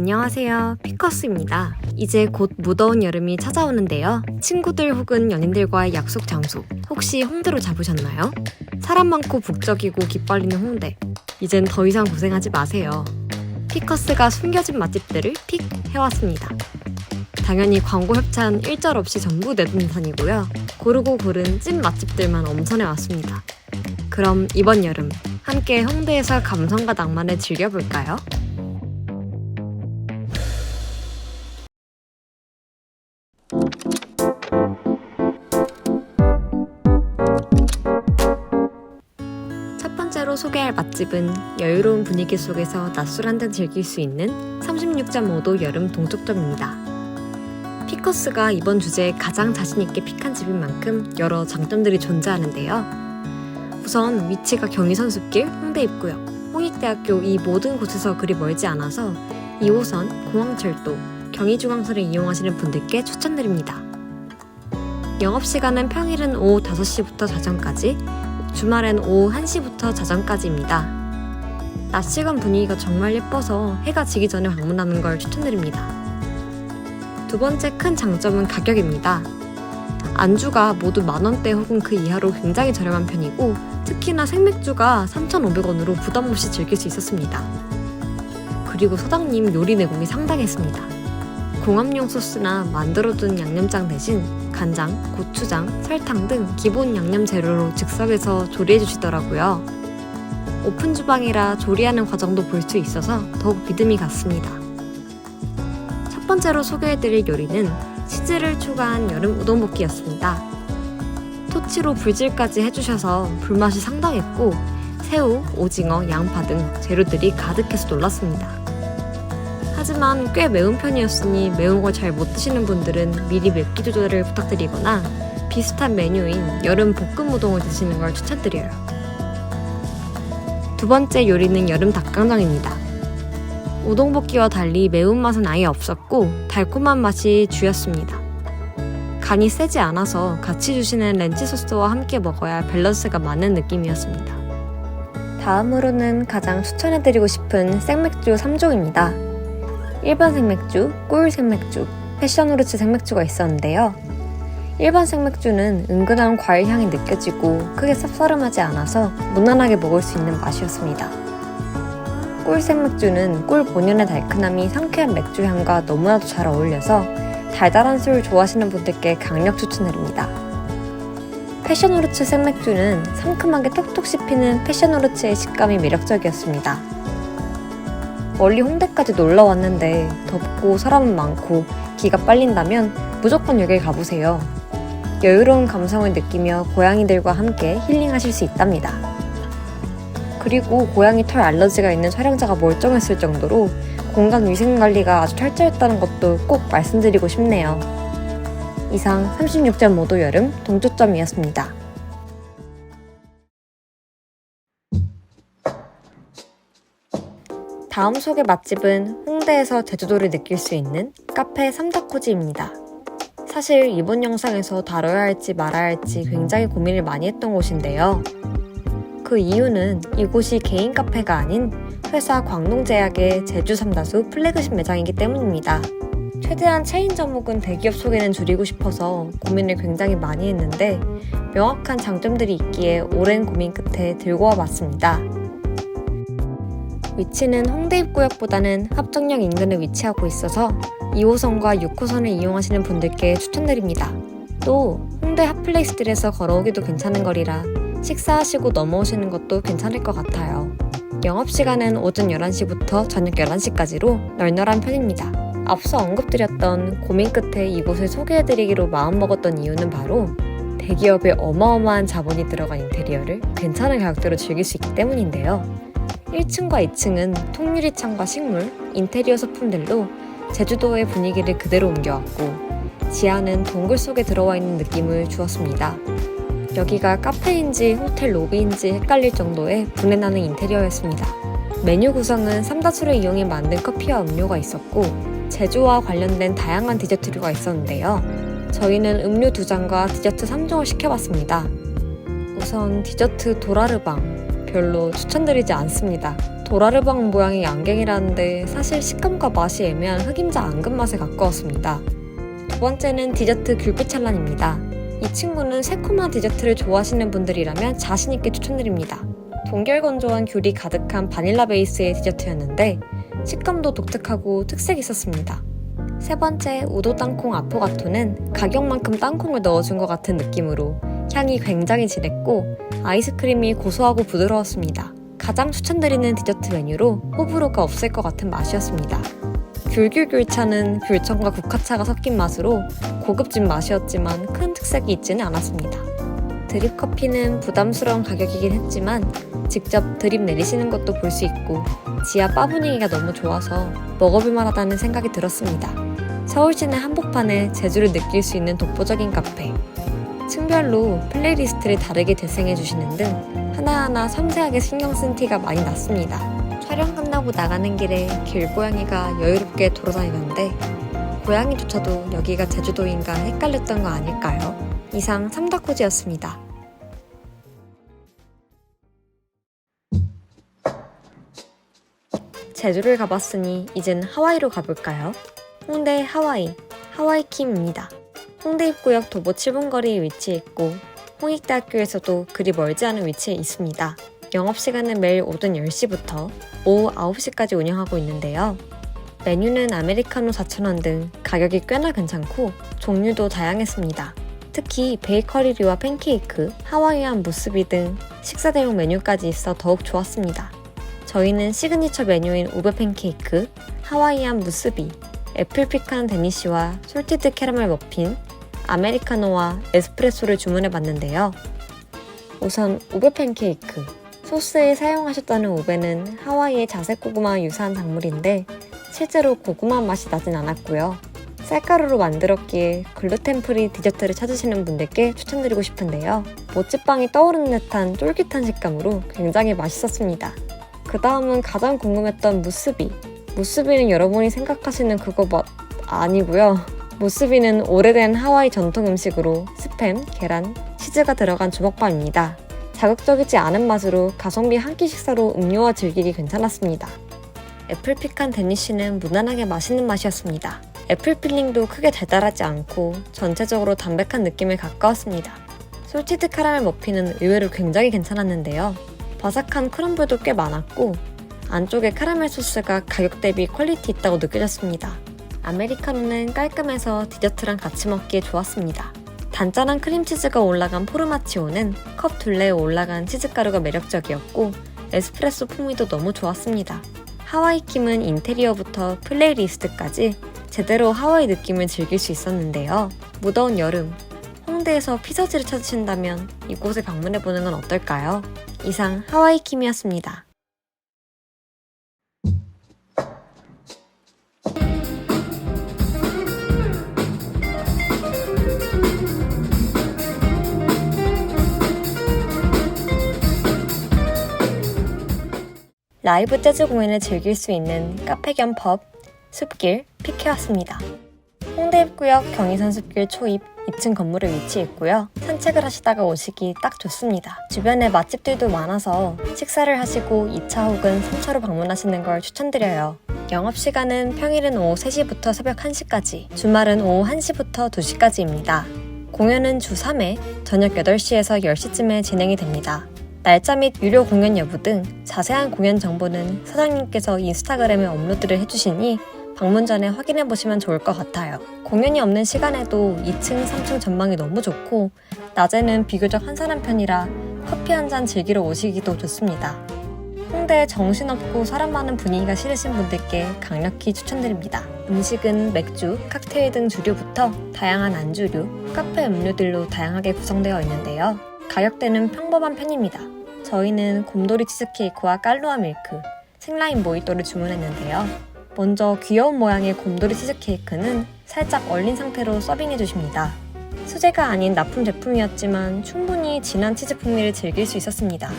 안녕하세요. 피커스입니다. 이제 곧 무더운 여름이 찾아오는데요. 친구들 혹은 연인들과의 약속 장소 혹시 홍대로 잡으셨나요? 사람 많고 북적이고 기빨리는 홍대. 이젠 더 이상 고생하지 마세요. 피커스가 숨겨진 맛집들을 픽 해왔습니다. 당연히 광고 협찬 일절 없이 전부 내돈내산이고요. 고르고 고른 찐 맛집들만 엄선해왔습니다. 그럼 이번 여름 함께 홍대에서 감성과 낭만을 즐겨볼까요? 첫 번째로 소개할 맛집은 여유로운 분위기 속에서 낮술 한잔 즐길 수 있는 36.5도 여름 동쪽점입니다. 피커스가 이번 주제에 가장 자신있게 픽한 집인 만큼 여러 장점들이 존재하는데요. 우선 위치가 경의선 숲길, 홍대 입구역, 홍익대학교 이 모든 곳에서 그리 멀지 않아서 2호선, 공항철도, 경의중앙선을 이용하시는 분들께 추천드립니다. 영업시간은 평일은 오후 5시부터 자정까지, 주말엔 오후 1시부터 자정까지입니다. 낮 시간 분위기가 정말 예뻐서 해가 지기 전에 방문하는 걸 추천드립니다. 두 번째 큰 장점은 가격입니다. 안주가 모두 만원대 혹은 그 이하로 굉장히 저렴한 편이고 특히나 생맥주가 3,500원으로 부담없이 즐길 수 있었습니다. 그리고 소장님 요리 내공이 상당했습니다. 공업용 소스나 만들어둔 양념장 대신 간장, 고추장, 설탕 등 기본 양념 재료로 즉석에서 조리해 주시더라고요. 오픈 주방이라 조리하는 과정도 볼 수 있어서 더욱 믿음이 갔습니다. 첫 번째로 소개해드릴 요리는 치즈를 추가한 여름 우동볶이였습니다. 토치로 불질까지 해주셔서 불맛이 상당했고 새우, 오징어, 양파 등 재료들이 가득해서 놀랐습니다. 하지만 꽤 매운 편이었으니 매운 걸 잘 못 드시는 분들은 미리 맵기 조절을 부탁드리거나 비슷한 메뉴인 여름 볶음 우동을 드시는 걸 추천드려요. 두 번째 요리는 여름 닭강정입니다. 우동볶이와 달리 매운맛은 아예 없었고 달콤한 맛이 주였습니다. 간이 세지 않아서 같이 주시는 렌치 소스와 함께 먹어야 밸런스가 맞는 느낌이었습니다. 다음으로는 가장 추천해드리고 싶은 생맥주 3종입니다. 일반 생맥주, 꿀 생맥주, 패션후르츠 생맥주가 있었는데요. 일반 생맥주는 은근한 과일 향이 느껴지고 크게 쌉싸름하지 않아서 무난하게 먹을 수 있는 맛이었습니다. 꿀 생맥주는 꿀 본연의 달큰함이 상쾌한 맥주 향과 너무나도 잘 어울려서 달달한 술 좋아하시는 분들께 강력 추천드립니다. 패션후르츠 생맥주는 상큼하게 톡톡 씹히는 패션후르츠의 식감이 매력적이었습니다. 멀리 홍대까지 놀러 왔는데 덥고 사람은 많고 기가 빨린다면 무조건 여길 가보세요. 여유로운 감성을 느끼며 고양이들과 함께 힐링하실 수 있답니다. 그리고 고양이 털 알러지가 있는 촬영자가 멀쩡했을 정도로 공간 위생 관리가 아주 철저했다는 것도 꼭 말씀드리고 싶네요. 이상 36.5도 여름 동쪽점이었습니다. 다음 소개 맛집은 홍대에서 제주도를 느낄 수 있는 카페 삼다코지입니다. 사실 이번 영상에서 다뤄야 할지 말아야 할지 굉장히 고민을 많이 했던 곳인데요. 그 이유는 이곳이 개인 카페가 아닌 회사 광동제약의 제주 삼다수 플래그십 매장이기 때문입니다. 최대한 체인점 혹은 대기업 소개는 줄이고 싶어서 고민을 굉장히 많이 했는데 명확한 장점들이 있기에 오랜 고민 끝에 들고 와봤습니다. 위치는 홍대 입구역보다는 합정역 인근에 위치하고 있어서 2호선과 6호선을 이용하시는 분들께 추천드립니다. 또 홍대 핫플레이스들에서 걸어오기도 괜찮은 거리라 식사하시고 넘어오시는 것도 괜찮을 것 같아요. 영업시간은 오전 11시부터 저녁 11시까지로 널널한 편입니다. 앞서 언급드렸던 고민 끝에 이곳을 소개해드리기로 마음먹었던 이유는 바로 대기업의 어마어마한 자본이 들어간 인테리어를 괜찮은 가격대로 즐길 수 있기 때문인데요. 1층과 2층은 통유리창과 식물, 인테리어 소품들로 제주도의 분위기를 그대로 옮겨왔고 지하는 동굴 속에 들어와 있는 느낌을 주었습니다. 여기가 카페인지 호텔 로비인지 헷갈릴 정도의 분해나는 인테리어였습니다. 메뉴 구성은 삼다수를 이용해 만든 커피와 음료가 있었고 제주와 관련된 다양한 디저트류가 있었는데요. 저희는 음료 2잔과 디저트 3종을 시켜봤습니다. 우선 디저트 도라르방 별로 추천드리지 않습니다. 도라르방 모양의 양갱이라는데 사실 식감과 맛이 애매한 흑임자 앙금 맛에 가까웠습니다. 두 번째는 디저트 귤빛찬란입니다. 이 친구는 새콤한 디저트를 좋아하시는 분들이라면 자신있게 추천드립니다. 동결건조한 귤이 가득한 바닐라 베이스의 디저트였는데 식감도 독특하고 특색이 있었습니다. 세 번째 우도 땅콩 아포가토는 가격만큼 땅콩을 넣어준 것 같은 느낌으로 향이 굉장히 진했고 아이스크림이 고소하고 부드러웠습니다. 가장 추천드리는 디저트 메뉴로 호불호가 없을 것 같은 맛이었습니다. 귤귤귤차는 귤청과 국화차가 섞인 맛으로 고급진 맛이었지만 큰 특색이 있지는 않았습니다. 드립커피는 부담스러운 가격이긴 했지만 직접 드립 내리시는 것도 볼 수 있고 지하 바 분위기가 너무 좋아서 먹어볼 만하다는 생각이 들었습니다. 서울 시내 한복판에 제주를 느낄 수 있는 독보적인 카페. 층별로 플레이리스트를 다르게 재생해 주시는 등 하나하나 섬세하게 신경 쓴 티가 많이 났습니다. 촬영 끝나고 나가는 길에 길고양이가 여유롭게 돌아다니던데 고양이조차도 여기가 제주도인가 헷갈렸던 거 아닐까요? 이상 삼다코지였습니다. 제주를 가봤으니 이젠 하와이로 가볼까요? 홍대 하와이킴입니다. 홍대 입구역 도보 7분 거리에 위치했고 홍익대학교에서도 그리 멀지 않은 위치에 있습니다. 영업시간은 매일 오전 10시부터 오후 9시까지 운영하고 있는데요. 메뉴는 아메리카노 4,000원 등 가격이 꽤나 괜찮고 종류도 다양했습니다. 특히 베이커리류와 팬케이크, 하와이안 무스비 등 식사 대용 메뉴까지 있어 더욱 좋았습니다. 저희는 시그니처 메뉴인 우베 팬케이크, 하와이안 무스비, 애플 피칸 데니쉬와 솔티드 캐러멜 머핀, 아메리카노와 에스프레소를 주문해봤는데요. 우선 우베 팬케이크. 소스에 사용하셨다는 우베는 하와이의 자색 고구마와 유사한 작물인데 실제로 고구마 맛이 나진 않았고요. 쌀가루로 만들었기에 글루텐 프리 디저트를 찾으시는 분들께 추천드리고 싶은데요. 모찌빵이 떠오르는 듯한 쫄깃한 식감으로 굉장히 맛있었습니다. 그 다음은 가장 궁금했던 무스비. 무스비는 여러분이 생각하시는 그거 맛 아니고요. 무스비는 오래된 하와이 전통 음식으로 스팸, 계란, 치즈가 들어간 주먹밥입니다. 자극적이지 않은 맛으로 가성비 한 끼 식사로 음료와 즐기기 괜찮았습니다. 애플 피칸 데니쉬는 무난하게 맛있는 맛이었습니다. 애플 필링도 크게 달달하지 않고 전체적으로 담백한 느낌에 가까웠습니다. 솔티드 카라멜 머핀은 의외로 굉장히 괜찮았는데요. 바삭한 크럼블도 꽤 많았고 안쪽에 카라멜 소스가 가격 대비 퀄리티 있다고 느껴졌습니다. 아메리카노는 깔끔해서 디저트랑 같이 먹기에 좋았습니다. 단짠한 크림치즈가 올라간 포르마치오는 컵 둘레에 올라간 치즈가루가 매력적이었고 에스프레소 풍미도 너무 좋았습니다. 하와이킴은 인테리어부터 플레이리스트까지 제대로 하와이 느낌을 즐길 수 있었는데요. 무더운 여름, 홍대에서 피서지를 찾으신다면 이곳에 방문해보는 건 어떨까요? 이상 하와이킴이었습니다. 라이브 재즈 공연을 즐길 수 있는 카페 겸 펍, 숲길, 픽해왔습니다. 홍대 입구역 경의선 숲길 초입 2층 건물에 위치했고요. 산책을 하시다가 오시기 딱 좋습니다. 주변에 맛집들도 많아서 식사를 하시고 2차 혹은 3차로 방문하시는 걸 추천드려요. 영업시간은 평일은 오후 3시부터 새벽 1시까지, 주말은 오후 1시부터 2시까지입니다. 공연은 주 3회, 저녁 8시에서 10시쯤에 진행이 됩니다. 날짜 및 유료 공연 여부 등 자세한 공연 정보는 사장님께서 인스타그램에 업로드를 해주시니 방문 전에 확인해보시면 좋을 것 같아요. 공연이 없는 시간에도 2층, 3층 전망이 너무 좋고 낮에는 비교적 한산한 편이라 커피 한 잔 즐기러 오시기도 좋습니다. 홍대에 정신없고 사람 많은 분위기가 싫으신 분들께 강력히 추천드립니다. 음식은 맥주, 칵테일 등 주류부터 다양한 안주류, 카페 음료들로 다양하게 구성되어 있는데요. 가격대는 평범한 편입니다. 저희는 곰돌이 치즈케이크와 깔루아 밀크, 생라임 모히또를 주문했는데요. 먼저 귀여운 모양의 곰돌이 치즈케이크는 살짝 얼린 상태로 서빙해 주십니다. 수제가 아닌 납품 제품이었지만 충분히 진한 치즈 풍미를 즐길 수 있었습니다.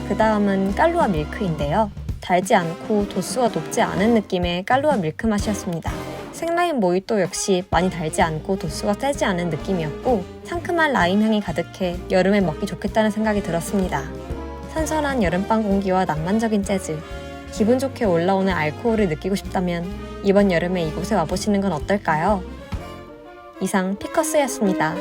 그 다음은 깔루아 밀크인데요. 달지 않고 도수가 높지 않은 느낌의 깔루아 밀크 맛이었습니다. 생라임 모히또 역시 많이 달지 않고 도수가 세지 않은 느낌이었고 상큼한 라임 향이 가득해 여름에 먹기 좋겠다는 생각이 들었습니다. 선선한 여름밤 공기와 낭만적인 재즈, 기분 좋게 올라오는 알코올을 느끼고 싶다면 이번 여름에 이곳에 와보시는 건 어떨까요? 이상 피커스였습니다.